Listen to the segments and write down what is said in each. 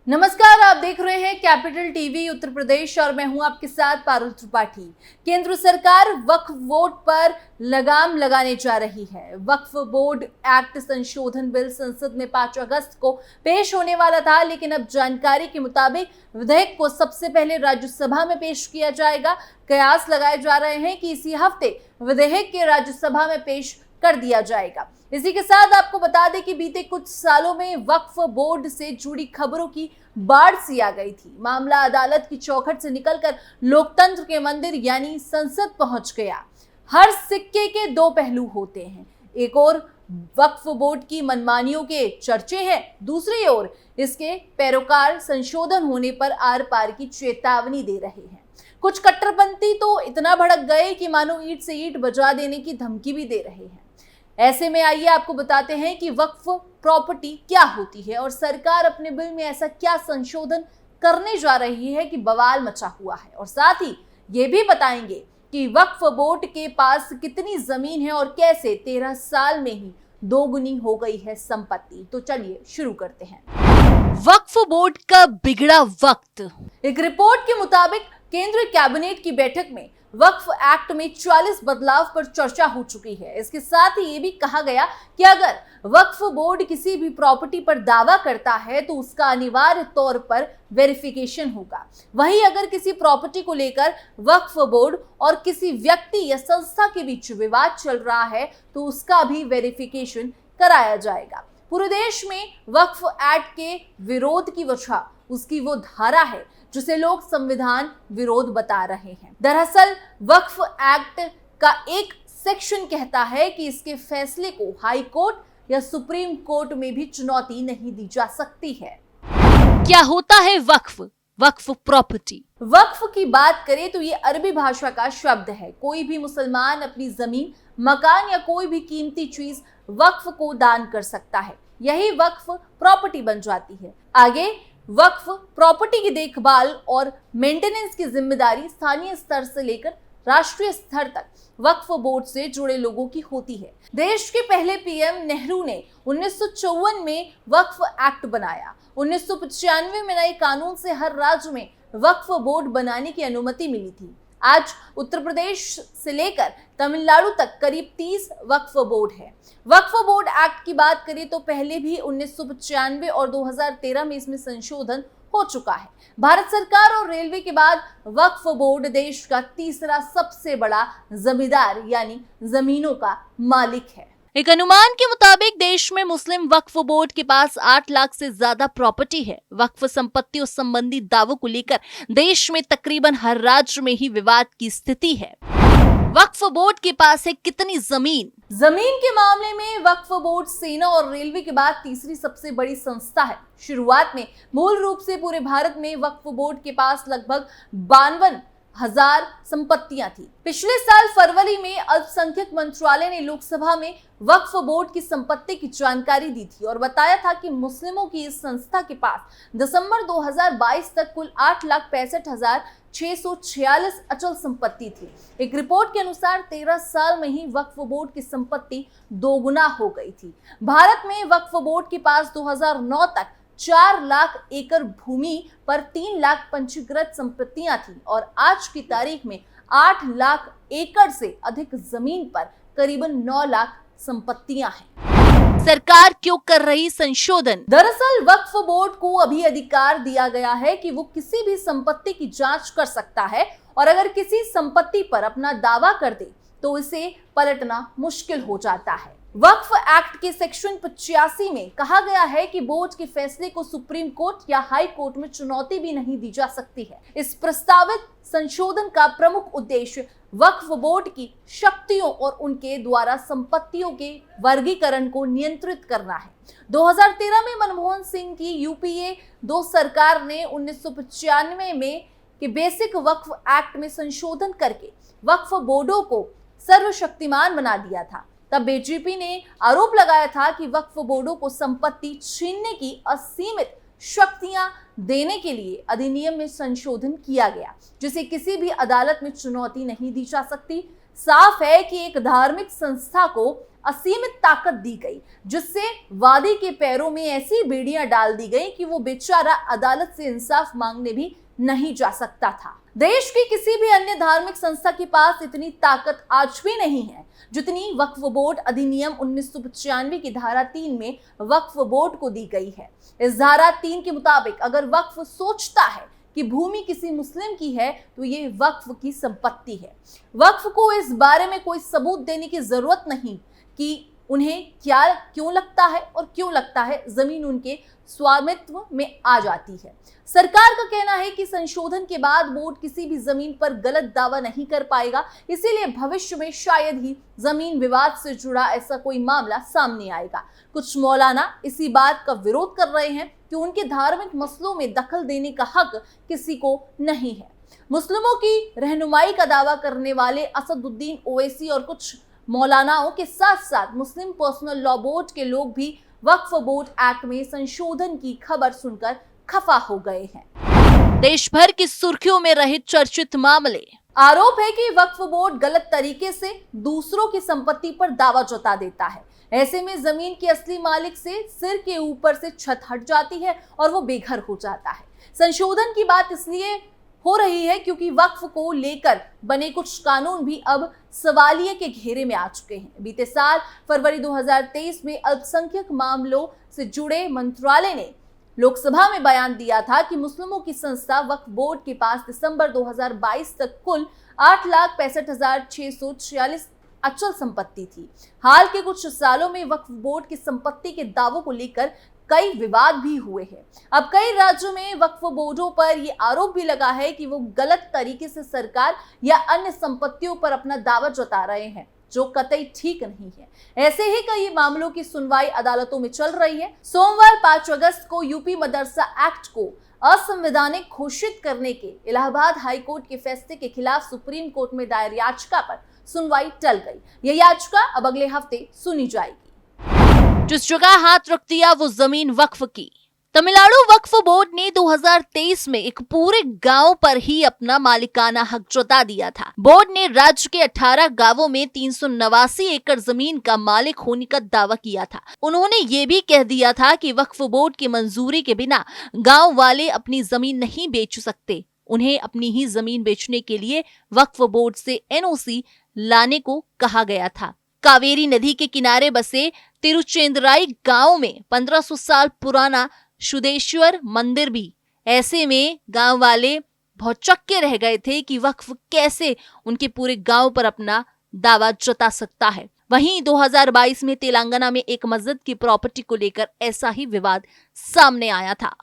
नमस्कार, आप देख रहे हैं कैपिटल टीवी उत्तर प्रदेश और मैं हूं आपके साथ पारुल त्रिपाठी। केंद्र सरकार वक्फ बोर्ड पर लगाम लगाने जा रही है। वक्फ बोर्ड एक्ट संशोधन बिल संसद में 5 अगस्त को पेश होने वाला था, लेकिन अब जानकारी के मुताबिक विधेयक को सबसे पहले राज्यसभा में पेश किया जाएगा। कयास लगाए जा रहे हैं कि इसी हफ्ते विधेयक के राज्यसभा में पेश कर दिया जाएगा। इसी के साथ आपको बता दें कि बीते कुछ सालों में वक्फ बोर्ड से जुड़ी खबरों की बाढ़ सी आ गई थी। मामला अदालत की चौखट से निकलकर लोकतंत्र के मंदिर यानी संसद पहुंच गया। हर सिक्के के दो पहलू होते हैं। एक ओर वक्फ बोर्ड की मनमानियों के चर्चे हैं, दूसरी ओर इसके पैरोकार संशोधन होने पर आर पार की चेतावनी दे रहे हैं। कुछ कट्टरपंथी तो इतना भड़क गए कि मानो ईंट से ईंट बजा देने की धमकी भी दे रहे हैं। ऐसे में आइए आपको बताते हैं कि वक्फ प्रॉपर्टी क्या होती है और सरकार अपने बिल में ऐसा क्या संशोधन करने जा रही है कि बवाल मचा हुआ है। और साथ ही ये भी बताएंगे कि वक्फ बोर्ड के पास कितनी जमीन है और कैसे 13 साल में ही दोगुनी हो गई है संपत्ति। तो चलिए शुरू करते हैं। वक्फ बोर्ड का बिगड़ा वक्त। एक रिपोर्ट के मुताबिक केंद्रीय कैबिनेट की बैठक में वक्फ एक्ट में 40 बदलाव पर चर्चा हो चुकी है। इसके साथ ही ये भी कहा गया कि अगर वक्फ बोर्ड किसी भी प्रॉपर्टी पर दावा करता है तो उसका अनिवार्य तौर पर वेरिफिकेशन होगा। वहीं अगर किसी प्रॉपर्टी को लेकर वक्फ बोर्ड और किसी व्यक्ति या संस्था के बीच विवाद चल रहा है तो उसका भी वेरिफिकेशन कराया जाएगा। पूरे देश में वक्फ एक्ट के विरोध की वजह उसकी वो धारा है जिसे लोग संविधान विरोध बता रहे हैं। दरअसल वक्फ एक्ट का एक सेक्शन कहता है कि इसके फैसले को हाई कोर्ट या सुप्रीम कोर्ट में भी चुनौती नहीं दी जा सकती है। क्या होता है वक्फ? वक्फ प्रॉपर्टी। वक्फ की बात करें तो ये अरबी भाषा का शब्द है। कोई भी मुसलमान अपनी जमीन, मकान या कोई भी कीमती चीज वक्फ को दान कर सकता है। यही वक्फ प्रॉपर्टी बन जाती है। आगे वक्फ प्रॉपर्टी की देखभाल और मेंटेनेंस की जिम्मेदारी स्थानीय स्तर से लेकर राष्ट्रीय स्तर तक वक्फ बोर्ड से जुड़े लोगों की होती है। देश के पहले पीएम नेहरू ने 1954 में वक्फ एक्ट बनाया। 1995 में नए कानून से हर राज्य में वक्फ बोर्ड बनाने की अनुमति मिली थी। आज उत्तर प्रदेश से लेकर तमिलनाडु तक करीब 30 वक्फ बोर्ड है। वक्फ बोर्ड एक्ट की बात करें तो पहले भी 1995 और 2013 में इसमें संशोधन हो चुका है। भारत सरकार और रेलवे के बाद वक्फ बोर्ड देश का तीसरा सबसे बड़ा जमींदार यानी जमीनों का मालिक है। एक अनुमान के मुताबिक देश में मुस्लिम वक्फ बोर्ड के पास 8 लाख से ज्यादा प्रॉपर्टी है। वक्फ संपत्तियों संबंधी दावों को लेकर देश में तकरीबन हर राज्य में ही विवाद की स्थिति है। वक्फ बोर्ड के पास है कितनी जमीन? जमीन के मामले में वक्फ बोर्ड सेना और रेलवे के बाद तीसरी सबसे बड़ी संस्था है। शुरुआत में मूल रूप से पूरे भारत में वक्फ बोर्ड के पास लगभग 52,000 संपत्तियां थी। पिछले साल फरवरी में अल्पसंख्यक मंत्रालय ने लोकसभा में वक्फ बोर्ड की संपत्ति की जानकारी दी थी और बताया था कि मुस्लिमों की इस संस्था के पास दिसंबर 2022 तक कुल 8,65,646 अचल संपत्ति थी। एक रिपोर्ट के अनुसार 13 साल में ही वक्फ बोर्ड की संपत्ति दोगुना हो गई थी। भारत में वक्फ बोर्ड के पास 2009 तक 4 लाख एकड़ भूमि पर 3 लाख पंजीकृत संपत्तियां थी और आज की तारीख में 8 लाख एकड़ से अधिक जमीन पर करीबन 9 लाख संपत्तियां हैं। सरकार क्यों कर रही संशोधन? दरअसल वक्फ बोर्ड को अभी अधिकार दिया गया है कि वो किसी भी संपत्ति की जांच कर सकता है और अगर किसी संपत्ति पर अपना दावा कर दे तो इसे पलटना मुश्किल हो जाता है। वक्फ एक्ट के सेक्शन 85 में कहा गया है कि बोर्ड के फैसले को सुप्रीम कोर्ट या हाई कोर्ट में चुनौती भी नहीं दी जा सकती है। इस प्रस्तावित संशोधन का प्रमुख उद्देश्य वक्फ बोर्ड की शक्तियों और उनके द्वारा संपत्तियों के वर्गीकरण को नियंत्रित करना है। 2013 में मनमोहन सिंह की यूपीए 2 सरकार ने 1995 में के बेसिक वक्फ एक्ट में संशोधन करके वक्फ बोर्डों को सर्वशक्तिमान बना दिया था। तब बीजेपी ने आरोप लगाया था कि वक्फ बोर्डों को संपत्ति छीनने की असीमित शक्तियां देने के लिए अधिनियम में संशोधन किया गया, जिसे किसी भी अदालत में चुनौती नहीं दी जा सकती। साफ है कि एक धार्मिक संस्था को असीमित ताकत दी गई, जिससे वादी के पैरों में ऐसी बेड़ियां डाल दी गई कि वो बेचारा अदालत से इंसाफ मांगने भी नहीं जा सकता था। देश की किसी भी अन्य धार्मिक संस्था के पास इतनी ताकत आज भी नहीं है जितनी वक्फ बोर्ड अधिनियम 1995 की धारा 3 में वक्फ बोर्ड को दी गई है। इस धारा 3 के मुताबिक अगर वक्फ सोचता है कि भूमि किसी मुस्लिम की है तो ये वक्फ की संपत्ति है। वक्फ को इस बारे में कोई सबूत देने की जरूरत नहीं कि उन्हें क्यों लगता है और क्यों लगता है जमीन उनके स्वामित्व में आ जाती है। सरकार का कहना है कि संशोधन के बाद बोर्ड किसी भी जमीन पर गलत दावा नहीं कर पाएगा, इसीलिए भविष्य में शायद ही जमीन विवाद से जुड़ा ऐसा कोई मामला सामने आएगा। कुछ मौलाना इसी बात का विरोध कर रहे हैं कि उनके धार्मिक मसलों में दखल देने का हक किसी को नहीं है। मुस्लिमों की रहनुमाई का दावा करने वाले असदुद्दीन ओवैसी और कुछ मौलानाओं के साथ साथ मुस्लिम पर्सनल लॉ बोर्ड के लोग भी वक्फ बोर्ड एक्ट में संशोधन की खबर सुनकर खफा हो गए हैं। देश भर की सुर्खियों में रहे चर्चित मामले। आरोप है कि वक्फ बोर्ड गलत तरीके से दूसरों की संपत्ति पर दावा जता देता है। ऐसे में जमीन के असली मालिक से सिर के ऊपर से छत हट जाती है और वो बेघर हो जाता है। संशोधन की बात इसलिए हो रही है क्योंकि वक्फ को लेकर बने कुछ कानून भी अब सवालिये के घेरे में आ चुके हैं। बीते साल फरवरी 2023 में अल्पसंख्यक मामलों से जुड़े मंत्रालय ने लोकसभा में बयान दिया था कि मुस्लिमों की संस्था वक्फ बोर्ड के पास दिसंबर 2022 तक कुल 8,65,646 अचल संपत्ति थी। हाल के कुछ सालों में वक्फ बोर्ड की संपत्ति के दावों को लेकर कई विवाद भी हुए हैं। अब कई राज्यों में वक्फ बोर्डों पर यह आरोप भी लगा है कि वो गलत तरीके से सरकार या अन्य संपत्तियों पर अपना दावा जता रहे हैं, जो कतई ठीक नहीं है। ऐसे ही कई मामलों की सुनवाई अदालतों में चल रही है। सोमवार 5 अगस्त को यूपी मदरसा एक्ट को असंवैधानिक घोषित करने के इलाहाबाद हाईकोर्ट के फैसले के खिलाफ सुप्रीम कोर्ट में दायर याचिका पर सुनवाई टल गई। यह याचिका अब अगले हफ्ते सुनी जाएगी। जिस जगह हाथ रख दिया वो जमीन वक्फ की। तमिलनाडु वक्फ बोर्ड ने 2023 में एक पूरे गांव पर ही अपना मालिकाना हक जता दिया था। बोर्ड ने राज्य के 18 गांवों में 389 एकड़ जमीन का मालिक होने का दावा किया था। उन्होंने ये भी कह दिया था कि वक्फ बोर्ड की मंजूरी के बिना गांव वाले अपनी जमीन नहीं बेच सकते। उन्हें अपनी ही जमीन बेचने के लिए वक्फ बोर्ड से एनओसी लाने को कहा गया था। कावेरी नदी के किनारे बसे तिरुचेंदुराई गांव में 1500 साल पुराना शुदेश्वर मंदिर भी। ऐसे में गांव वाले भौचक्के रह गए थे कि वक्फ कैसे उनके पूरे गांव पर अपना दावा जता सकता है। वहीं 2022 में तेलंगाना में एक मस्जिद की प्रॉपर्टी को लेकर ऐसा ही विवाद सामने आया था।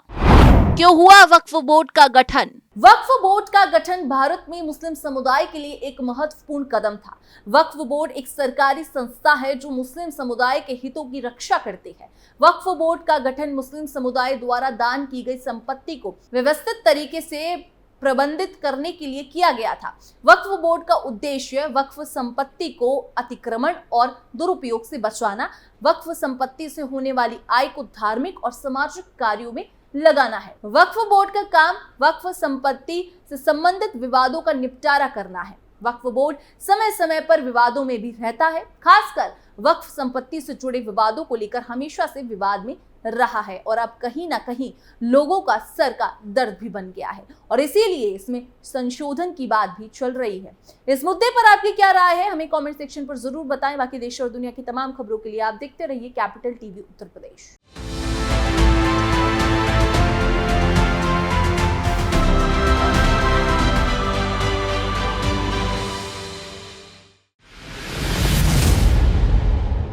क्यों हुआ वक्फ बोर्ड का गठन? वक्फ बोर्ड का गठन भारत में मुस्लिम समुदाय के लिए एक महत्वपूर्ण कदम था। वक्फ बोर्ड एक सरकारी संस्था है जो मुस्लिम समुदाय के हितों की रक्षा करती है। वक्फ बोर्ड का गठन मुस्लिम समुदाय द्वारा दान की गई संपत्ति को व्यवस्थित तरीके से प्रबंधित करने के लिए किया गया था। वक्फ बोर्ड का उद्देश्य वक्फ संपत्ति को अतिक्रमण और दुरुपयोग से बचाना, वक्फ संपत्ति से होने वाली आय को धार्मिक और सामाजिक कार्यों में लगाना है। वक्फ बोर्ड का काम वक्फ संपत्ति से संबंधित विवादों का निपटारा करना है। वक्फ बोर्ड समय समय पर विवादों में भी रहता है। खासकर वक्फ संपत्ति से जुड़े विवादों को लेकर हमेशा से विवाद में रहा है और अब कहीं ना कहीं लोगों का सर का दर्द भी बन गया है और इसीलिए इसमें संशोधन की बात भी चल रही है। इस मुद्दे पर आपकी क्या राय है, हमें कमेंट सेक्शन पर जरूर बताएं। बाकी देश और दुनिया की तमाम खबरों के लिए आप देखते रहिए कैपिटल टीवी उत्तर प्रदेश।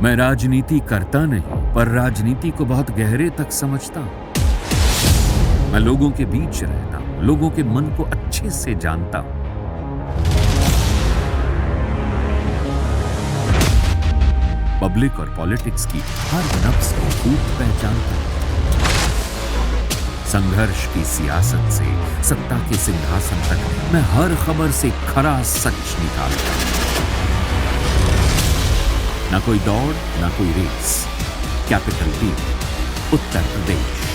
मैं राजनीति करता नहीं, पर राजनीति को बहुत गहरे तक समझता हूं। मैं लोगों के बीच रहता हूं, लोगों के मन को अच्छे से जानता हूं। पब्लिक और पॉलिटिक्स की हर नब्ज को खूब पहचानता हूं। संघर्ष की सियासत से सत्ता के सिंहासन तक मैं हर खबर से खरा सच निकालता हूं। ना कोई दौड़, ना कोई race. Capital TV, Uttar Pradesh.